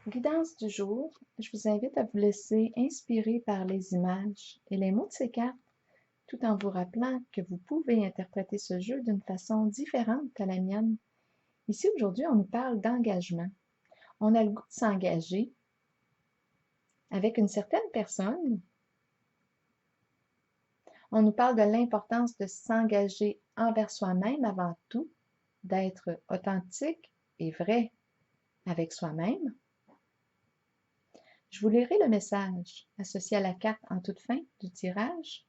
Guidance du jour, je vous invite à vous laisser inspirer par les images et les mots de ces cartes, tout en vous rappelant que vous pouvez interpréter ce jeu d'une façon différente que la mienne. Ici, aujourd'hui, on nous parle d'engagement. On a le goût de s'engager avec une certaine personne. On nous parle de l'importance de s'engager envers soi-même avant tout, d'être authentique et vrai avec soi-même. Je vous lirai le message associé à la carte en toute fin du tirage.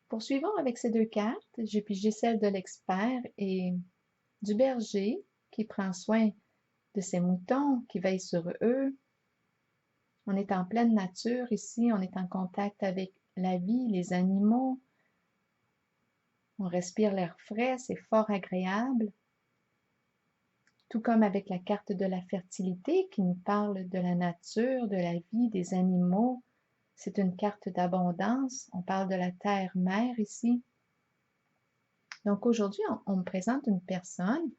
Poursuivons avec ces deux cartes. J'ai pigé celle de l'expert et du berger qui prend soin de ses moutons, qui veille sur eux. On est en pleine nature ici, on est en contact avec la vie, les animaux. On respire l'air frais, c'est fort agréable. Tout comme avec la carte de la fertilité qui nous parle de la nature, de la vie, des animaux. C'est une carte d'abondance. On parle de la terre-mère ici. Donc aujourd'hui, on me présente une personne,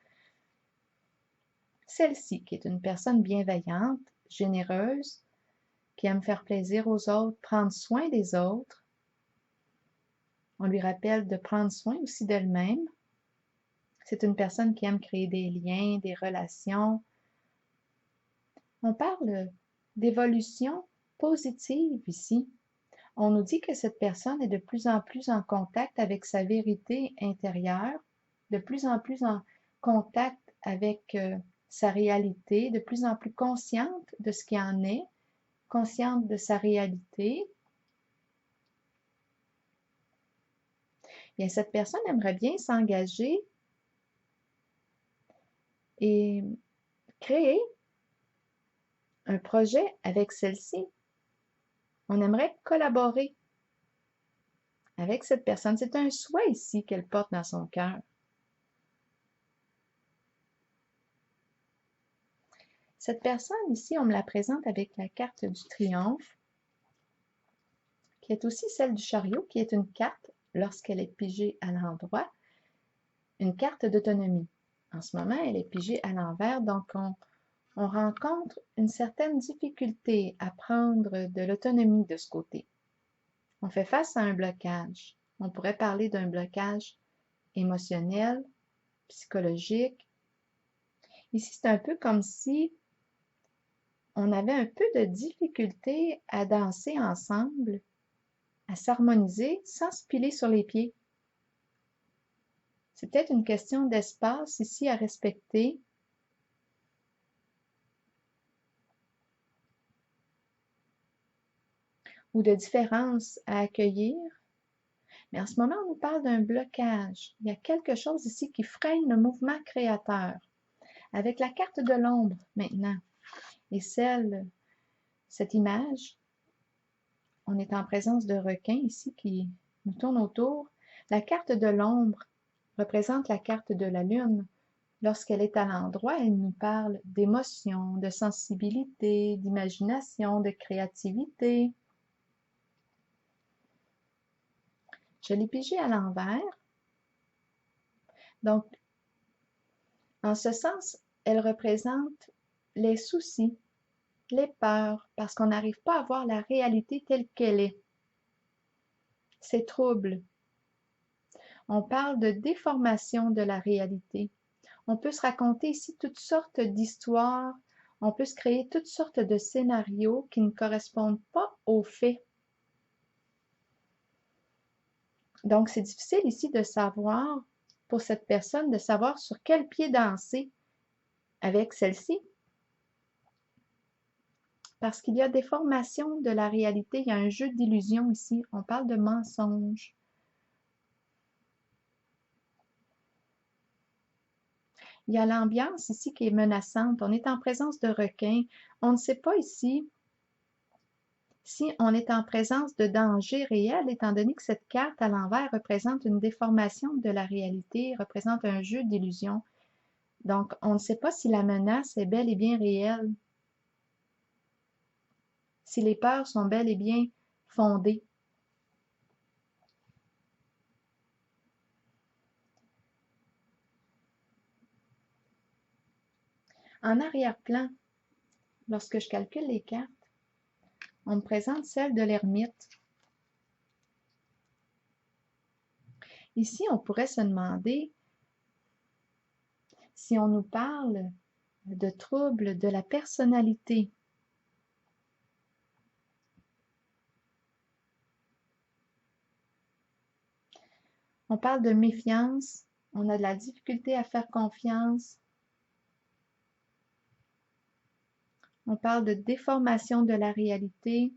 celle-ci, qui est une personne bienveillante, généreuse, qui aime faire plaisir aux autres, prendre soin des autres. On lui rappelle de prendre soin aussi d'elle-même. C'est une personne qui aime créer des liens, des relations. On parle d'évolution positive ici. On nous dit que cette personne est de plus en plus en contact avec sa vérité intérieure, de plus en plus en contact avec sa réalité, de plus en plus consciente de ce qui en est, consciente de sa réalité. Bien, cette personne aimerait bien s'engager et créer un projet avec celle-ci. On aimerait collaborer avec cette personne. C'est un souhait ici qu'elle porte dans son cœur. Cette personne ici, on me la présente avec la carte du triomphe, qui est aussi celle du chariot, qui est une carte, lorsqu'elle est pigée à l'endroit, une carte d'autonomie. En ce moment, elle est pigée à l'envers, donc on rencontre une certaine difficulté à prendre de l'autonomie de ce côté. On fait face à un blocage. On pourrait parler d'un blocage émotionnel, psychologique. Ici, c'est un peu comme si on avait un peu de difficulté à danser ensemble, à s'harmoniser sans se piler sur les pieds. C'est peut-être une question d'espace ici à respecter. Ou de différence à accueillir. Mais en ce moment, on nous parle d'un blocage. Il y a quelque chose ici qui freine le mouvement créateur. Avec la carte de l'ombre maintenant et cette image, on est en présence de requins ici qui nous tournent autour. La carte de l'ombre représente la carte de la lune. Lorsqu'elle est à l'endroit, elle nous parle d'émotion, de sensibilité, d'imagination, de créativité. Je l'ai pigé à l'envers. Donc, en ce sens, elle représente les soucis, les peurs, parce qu'on n'arrive pas à voir la réalité telle qu'elle est. C'est trouble. On parle de déformation de la réalité. On peut se raconter ici toutes sortes d'histoires, on peut se créer toutes sortes de scénarios qui ne correspondent pas aux faits. Donc, c'est difficile ici de savoir, pour cette personne, de savoir sur quel pied danser avec celle-ci. Parce qu'il y a des formations de la réalité, il y a un jeu d'illusions ici, on parle de mensonges. Il y a l'ambiance ici qui est menaçante, on est en présence de requins, on ne sait pas ici si on est en présence de danger réel, étant donné que cette carte à l'envers représente une déformation de la réalité, représente un jeu d'illusions. Donc, on ne sait pas si la menace est bel et bien réelle, si les peurs sont bel et bien fondées. En arrière-plan, lorsque je calcule les cartes, on me présente celle de l'ermite. Ici, on pourrait se demander si on nous parle de troubles de la personnalité. On parle de méfiance, on a de la difficulté à faire confiance. On parle de déformation de la réalité.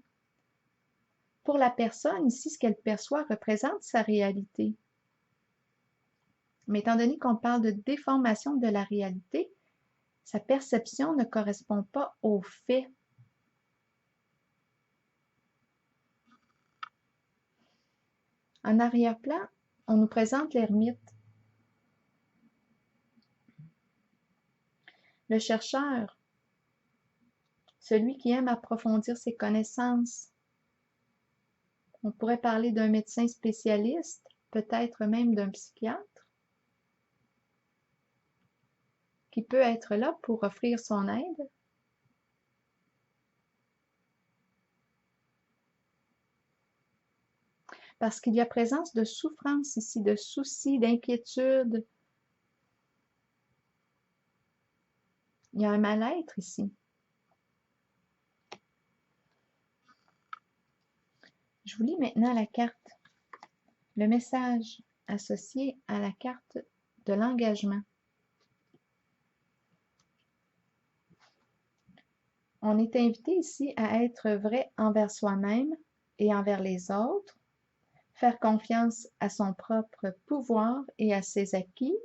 Pour la personne, ici, ce qu'elle perçoit représente sa réalité. Mais étant donné qu'on parle de déformation de la réalité, sa perception ne correspond pas aux faits. En arrière-plan, on nous présente l'ermite. Le chercheur, celui qui aime approfondir ses connaissances. On pourrait parler d'un médecin spécialiste, peut-être même d'un psychiatre, qui peut être là pour offrir son aide. Parce qu'il y a présence de souffrance ici, de soucis, d'inquiétude. Il y a un mal-être ici. Je vous lis maintenant la carte, le message associé à la carte de l'engagement. On est invité ici à être vrai envers soi-même et envers les autres, faire confiance à son propre pouvoir et à ses acquis.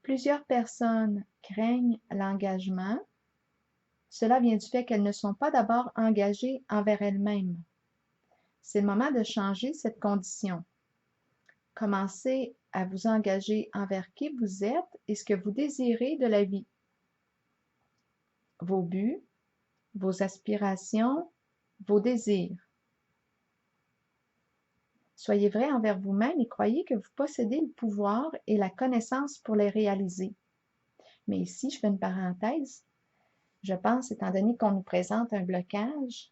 Plusieurs personnes craignent l'engagement. Cela vient du fait qu'elles ne sont pas d'abord engagées envers elles-mêmes. C'est le moment de changer cette condition. Commencez à vous engager envers qui vous êtes et ce que vous désirez de la vie. Vos buts, vos aspirations, vos désirs. Soyez vrai envers vous-même et croyez que vous possédez le pouvoir et la connaissance pour les réaliser. Mais ici, je fais une parenthèse. Je pense, étant donné qu'on nous présente un blocage,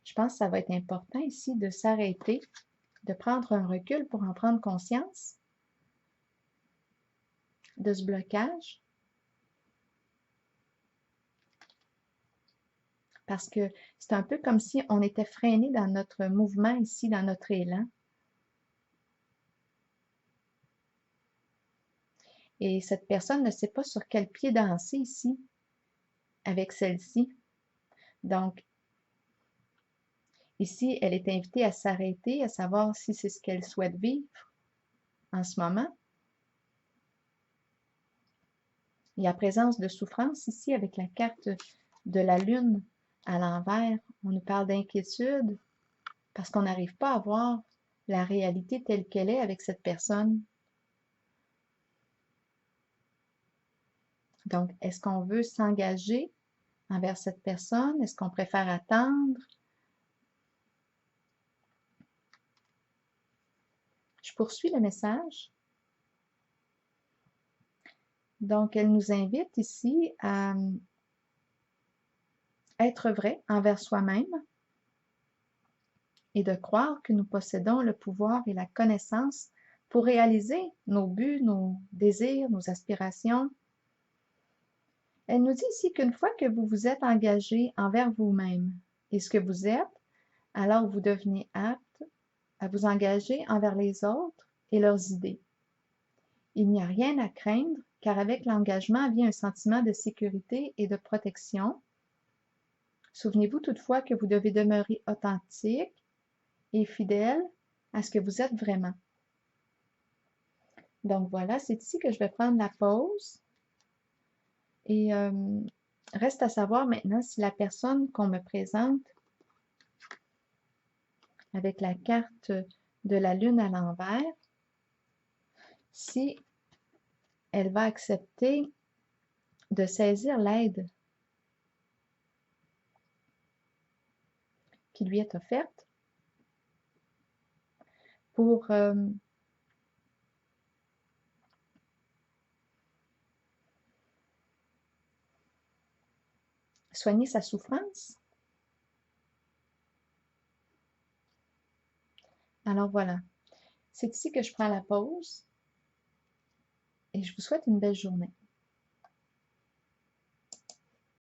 je pense que ça va être important ici de s'arrêter, de prendre un recul pour en prendre conscience de ce blocage. Parce que c'est un peu comme si on était freiné dans notre mouvement ici, dans notre élan. Et cette personne ne sait pas sur quel pied danser ici avec celle-ci. Donc, ici, elle est invitée à s'arrêter, à savoir si c'est ce qu'elle souhaite vivre en ce moment. Il y a présence de souffrance ici avec la carte de la lune à l'envers. On nous parle d'inquiétude parce qu'on n'arrive pas à voir la réalité telle qu'elle est avec cette personne. Donc, est-ce qu'on veut s'engager envers cette personne? Est-ce qu'on préfère attendre? Je poursuis le message. Donc, elle nous invite ici à être vrai envers soi-même et de croire que nous possédons le pouvoir et la connaissance pour réaliser nos buts, nos désirs, nos aspirations. Elle nous dit ici qu'une fois que vous vous êtes engagé envers vous-même et ce que vous êtes, alors vous devenez apte à vous engager envers les autres et leurs idées. Il n'y a rien à craindre car avec l'engagement vient un sentiment de sécurité et de protection. Souvenez-vous toutefois que vous devez demeurer authentique et fidèle à ce que vous êtes vraiment. Donc voilà, c'est ici que je vais prendre la pause. Et reste à savoir maintenant si la personne qu'on me présente avec la carte de la lune à l'envers, si elle va accepter de saisir l'aide qui lui est offerte pour soigner sa souffrance. Alors voilà, c'est ici que je prends la pause et je vous souhaite une belle journée.